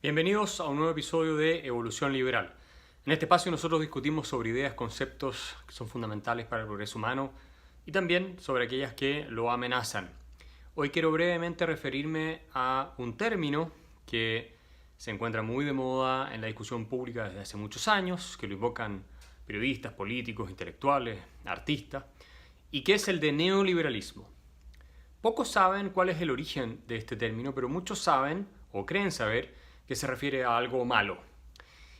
Bienvenidos a un nuevo episodio de Evolución Liberal. En este espacio nosotros discutimos sobre ideas, conceptos que son fundamentales para el progreso humano y también sobre aquellas que lo amenazan. Hoy quiero brevemente referirme a un término que se encuentra muy de moda en la discusión pública desde hace muchos años, que lo invocan periodistas, políticos, intelectuales, artistas, y que es el de neoliberalismo. Pocos saben cuál es el origen de este término, pero muchos saben o creen saber que se refiere a algo malo.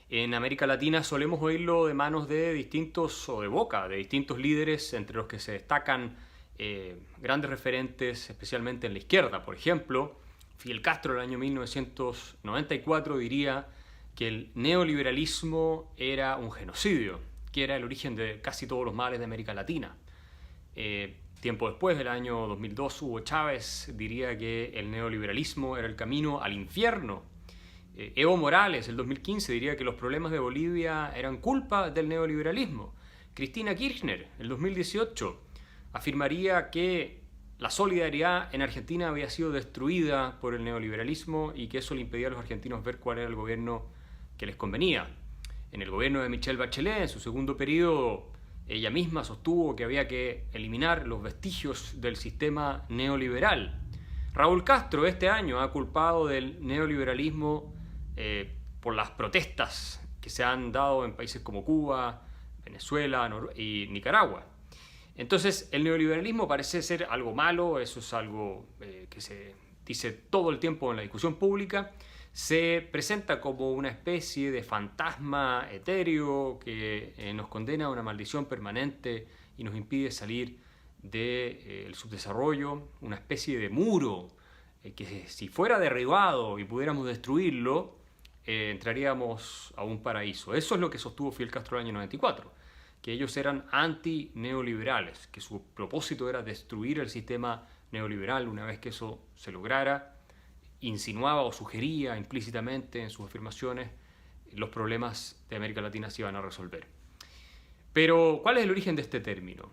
En América Latina solemos oírlo de manos de distintos, o de boca, de distintos líderes, entre los que se destacan grandes referentes, especialmente en la izquierda. Por ejemplo, Fidel Castro en el año 1994 diría que el neoliberalismo era un genocidio, que era el origen de casi todos los males de América Latina. Tiempo después, del año 2002, Hugo Chávez diría que el neoliberalismo era el camino al infierno. Evo Morales, el 2015, diría que los problemas de Bolivia eran culpa del neoliberalismo. Cristina Kirchner, el 2018, afirmaría que la solidaridad en Argentina había sido destruida por el neoliberalismo y que eso le impedía a los argentinos ver cuál era el gobierno que les convenía. En el gobierno de Michelle Bachelet, en su segundo periodo, ella misma sostuvo que había que eliminar los vestigios del sistema neoliberal. Raúl Castro este año ha culpado del neoliberalismo por las protestas que se han dado en países como Cuba, Venezuela y Nicaragua. Entonces, el neoliberalismo parece ser algo malo, eso es algo que se dice todo el tiempo en la discusión pública, se presenta como una especie de fantasma etéreo que nos condena a una maldición permanente y nos impide salir del subdesarrollo, una especie de muro que si fuera derribado y pudiéramos destruirlo, entraríamos a un paraíso. Eso es lo que sostuvo Fidel Castro en el año 94, que ellos eran anti-neoliberales, que su propósito era destruir el sistema neoliberal. Una vez que eso se lograra, insinuaba o sugería implícitamente en sus afirmaciones los problemas de América Latina se iban a resolver. Pero, ¿cuál es el origen de este término?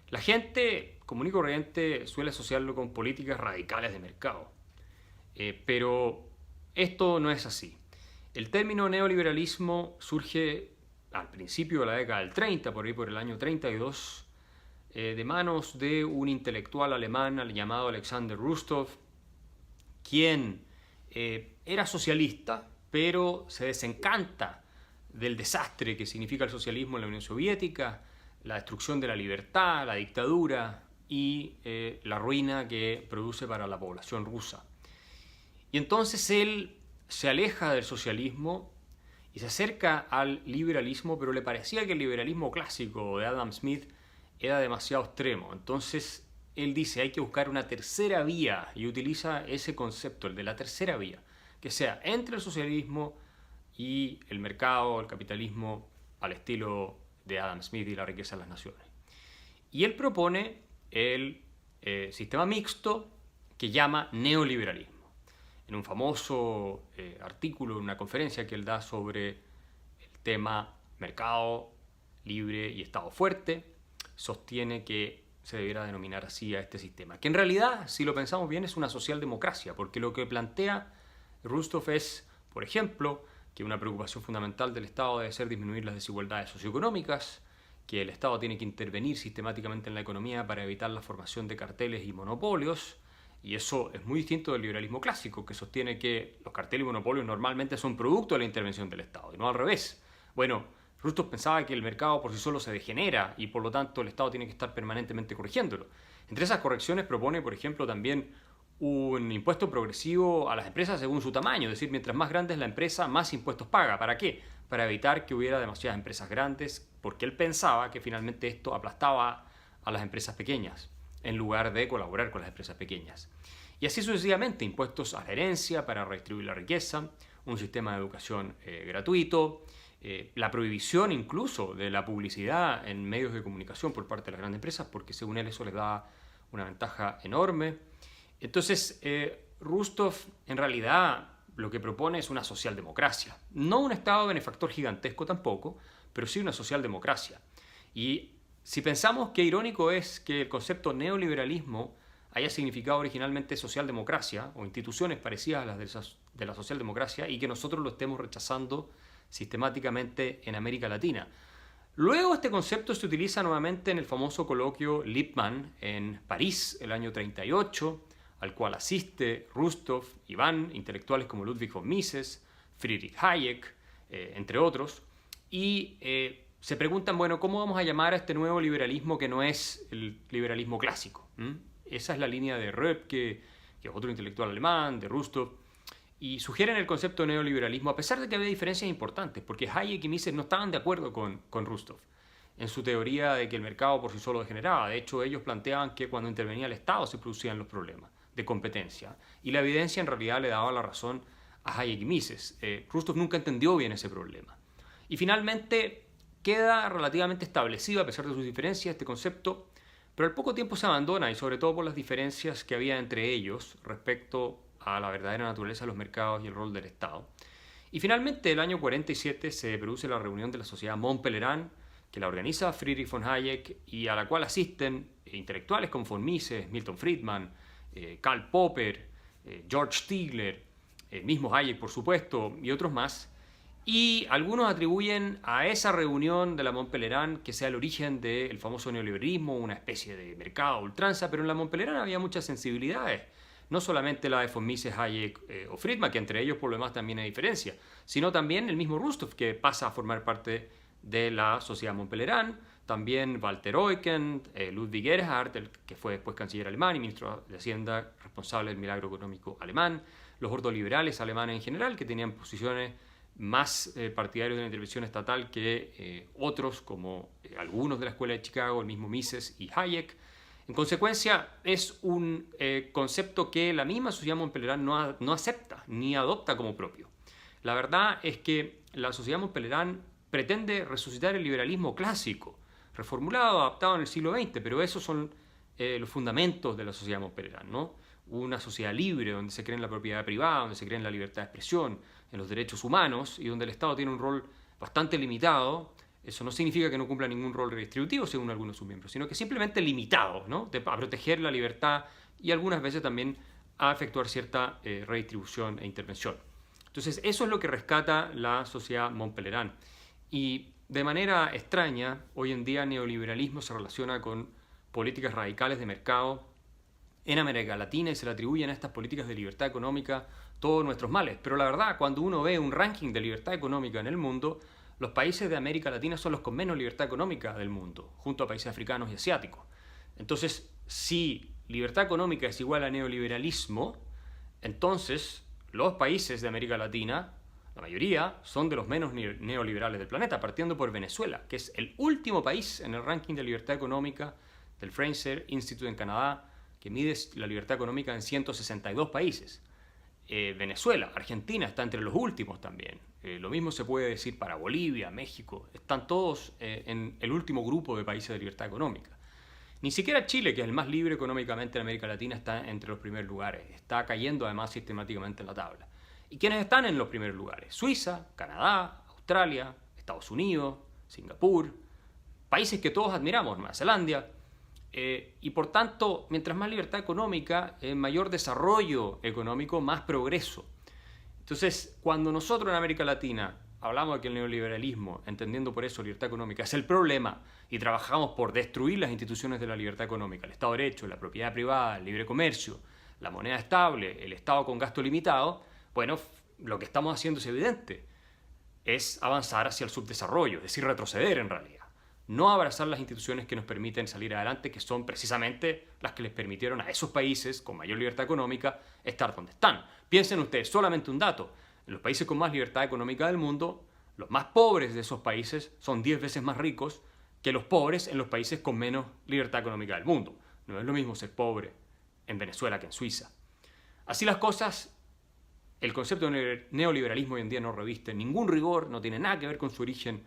La gente común y corriente suele asociarlo con políticas radicales de mercado, pero esto no es así. El término neoliberalismo surge al principio de la década del 30, por ahí por el año 32, de manos de un intelectual alemán llamado Alexander Rustov, quien era socialista, pero se desencanta del desastre que significa el socialismo en la Unión Soviética, la destrucción de la libertad, la dictadura y la ruina que produce para la población rusa. Y entonces él se aleja del socialismo y se acerca al liberalismo, pero le parecía que el liberalismo clásico de Adam Smith era demasiado extremo. Entonces él dice, hay que buscar una tercera vía, y utiliza ese concepto, el de la tercera vía, que sea entre el socialismo y el mercado, el capitalismo, al estilo de Adam Smith y la riqueza de las naciones. Y él propone el sistema mixto que llama neoliberalismo. En un famoso artículo, en una conferencia que él da sobre el tema mercado libre y Estado fuerte, sostiene que se debiera denominar así a este sistema, que en realidad, si lo pensamos bien, es una socialdemocracia, porque lo que plantea Rustov es, por ejemplo, que una preocupación fundamental del Estado debe ser disminuir las desigualdades socioeconómicas, que el Estado tiene que intervenir sistemáticamente en la economía para evitar la formación de carteles y monopolios, y eso es muy distinto del liberalismo clásico, que sostiene que los carteles y monopolios normalmente son producto de la intervención del Estado, y no al revés. Bueno, Rustov pensaba que el mercado por sí solo se degenera y por lo tanto el Estado tiene que estar permanentemente corrigiéndolo. Entre esas correcciones propone, por ejemplo, también un impuesto progresivo a las empresas según su tamaño, es decir, mientras más grande es la empresa, más impuestos paga. ¿Para qué? Para evitar que hubiera demasiadas empresas grandes, porque él pensaba que finalmente esto aplastaba a las empresas pequeñas, en lugar de colaborar con las empresas pequeñas. Y así sucesivamente, impuestos a la herencia para redistribuir la riqueza, un sistema de educación gratuito, la prohibición incluso de la publicidad en medios de comunicación por parte de las grandes empresas, porque según él eso les da una ventaja enorme. Entonces, Rustov en realidad lo que propone es una socialdemocracia. No un Estado benefactor gigantesco tampoco, pero sí una socialdemocracia. Y si pensamos qué irónico es que el concepto neoliberalismo haya significado originalmente socialdemocracia o instituciones parecidas a las de la socialdemocracia y que nosotros lo estemos rechazando sistemáticamente en América Latina. Luego este concepto se utiliza nuevamente en el famoso coloquio Lippmann en París el año 38, al cual asiste Rostow y van intelectuales como Ludwig von Mises, Friedrich Hayek, entre otros, y se preguntan, bueno, ¿cómo vamos a llamar a este nuevo liberalismo que no es el liberalismo clásico? Esa es la línea de Röpke, que es otro intelectual alemán, de Rostow, y sugieren el concepto de neoliberalismo a pesar de que había diferencias importantes, porque Hayek y Mises no estaban de acuerdo con Rostow en su teoría de que el mercado por sí solo degeneraba. De hecho, ellos planteaban que cuando intervenía el Estado se producían los problemas de competencia, y la evidencia en realidad le daba la razón a Hayek y Mises. Rostow nunca entendió bien ese problema. Y finalmente queda relativamente establecido, a pesar de sus diferencias, este concepto, pero al poco tiempo se abandona, y sobre todo por las diferencias que había entre ellos respecto a la verdadera naturaleza de los mercados y el rol del Estado. Y finalmente, el año 47 se produce la reunión de la Sociedad Mont Pelerin, que la organiza Friedrich von Hayek y a la cual asisten intelectuales como von Mises, Milton Friedman, Karl Popper, George Stigler, mismo Hayek por supuesto, y otros más. Y algunos atribuyen a esa reunión de la Mont Pelerin que sea el origen del famoso neoliberalismo, una especie de mercado a ultranza, pero en la Mont Pelerin había muchas sensibilidades, no solamente la de von Mises, Hayek o Friedman, que entre ellos por lo demás también hay diferencia, sino también el mismo Rostow, que pasa a formar parte de la Sociedad Mont Pelerin, también Walter Eucken, Ludwig Erhard, el que fue después canciller alemán y ministro de Hacienda responsable del milagro económico alemán, los ordoliberales alemanes en general, que tenían posiciones más partidarios de la intervención estatal que otros, como algunos de la Escuela de Chicago, el mismo Mises y Hayek. En consecuencia, es un concepto que la misma Sociedad Mont Pelerin no acepta ni adopta como propio. La verdad es que la Sociedad Mont Pelerin pretende resucitar el liberalismo clásico, reformulado, adaptado en el siglo XX, pero esos son los fundamentos de la Sociedad Mont Pelerin, ¿no? Una sociedad libre, donde se cree en la propiedad privada, donde se cree en la libertad de expresión, en los derechos humanos, y donde el Estado tiene un rol bastante limitado. Eso no significa que no cumpla ningún rol redistributivo, según algunos de sus miembros, sino que simplemente limitado, ¿no? A proteger la libertad y algunas veces también a efectuar cierta redistribución e intervención. Entonces, eso es lo que rescata la Sociedad Mont Pelerin. Y de manera extraña, hoy en día el neoliberalismo se relaciona con políticas radicales de mercado en América Latina y se le atribuyen a estas políticas de libertad económica todos nuestros males. Pero la verdad, cuando uno ve un ranking de libertad económica en el mundo, los países de América Latina son los con menos libertad económica del mundo, junto a países africanos y asiáticos. Entonces, si libertad económica es igual a neoliberalismo, entonces los países de América Latina, la mayoría, son de los menos neoliberales del planeta, partiendo por Venezuela, que es el último país en el ranking de libertad económica del Fraser Institute en Canadá, que mide la libertad económica en 162 países. Venezuela, Argentina está entre los últimos también. Lo mismo se puede decir para Bolivia, México. Están todos en el último grupo de países de libertad económica. Ni siquiera Chile, que es el más libre económicamente en América Latina, está entre los primeros lugares. Está cayendo además sistemáticamente en la tabla. ¿Y quiénes están en los primeros lugares? Suiza, Canadá, Australia, Estados Unidos, Singapur, países que todos admiramos, Nueva Zelanda. Y por tanto, mientras más libertad económica, mayor desarrollo económico, más progreso. Entonces, cuando nosotros en América Latina hablamos de que el neoliberalismo, entendiendo por eso libertad económica, es el problema y trabajamos por destruir las instituciones de la libertad económica, el Estado de Derecho, la propiedad privada, el libre comercio, la moneda estable, el Estado con gasto limitado, bueno, lo que estamos haciendo es evidente, es avanzar hacia el subdesarrollo, es decir, retroceder en realidad. No abrazar las instituciones que nos permiten salir adelante, que son precisamente las que les permitieron a esos países con mayor libertad económica estar donde están. Piensen ustedes, solamente un dato, en los países con más libertad económica del mundo, los más pobres de esos países son 10 veces más ricos que los pobres en los países con menos libertad económica del mundo. No es lo mismo ser pobre en Venezuela que en Suiza. Así las cosas, el concepto de neoliberalismo hoy en día no reviste ningún rigor, no tiene nada que ver con su origen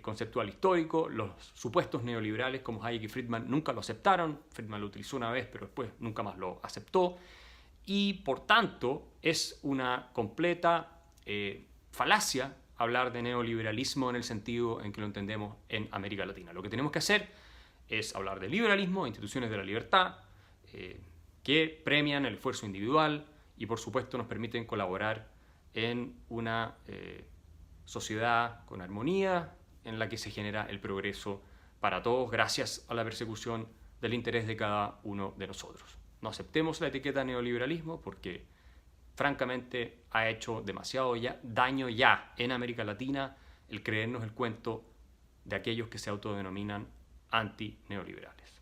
conceptual histórico. Los supuestos neoliberales como Hayek y Friedman nunca lo aceptaron. Friedman lo utilizó una vez, pero después nunca más lo aceptó. Y por tanto es una completa falacia hablar de neoliberalismo en el sentido en que lo entendemos en América Latina. Lo que tenemos que hacer es hablar de liberalismo, instituciones de la libertad, que premian el esfuerzo individual y por supuesto nos permiten colaborar en una sociedad con armonía en la que se genera el progreso para todos gracias a la persecución del interés de cada uno de nosotros. No aceptemos la etiqueta neoliberalismo porque francamente ha hecho demasiado daño ya en América Latina el creernos el cuento de aquellos que se autodenominan antineoliberales.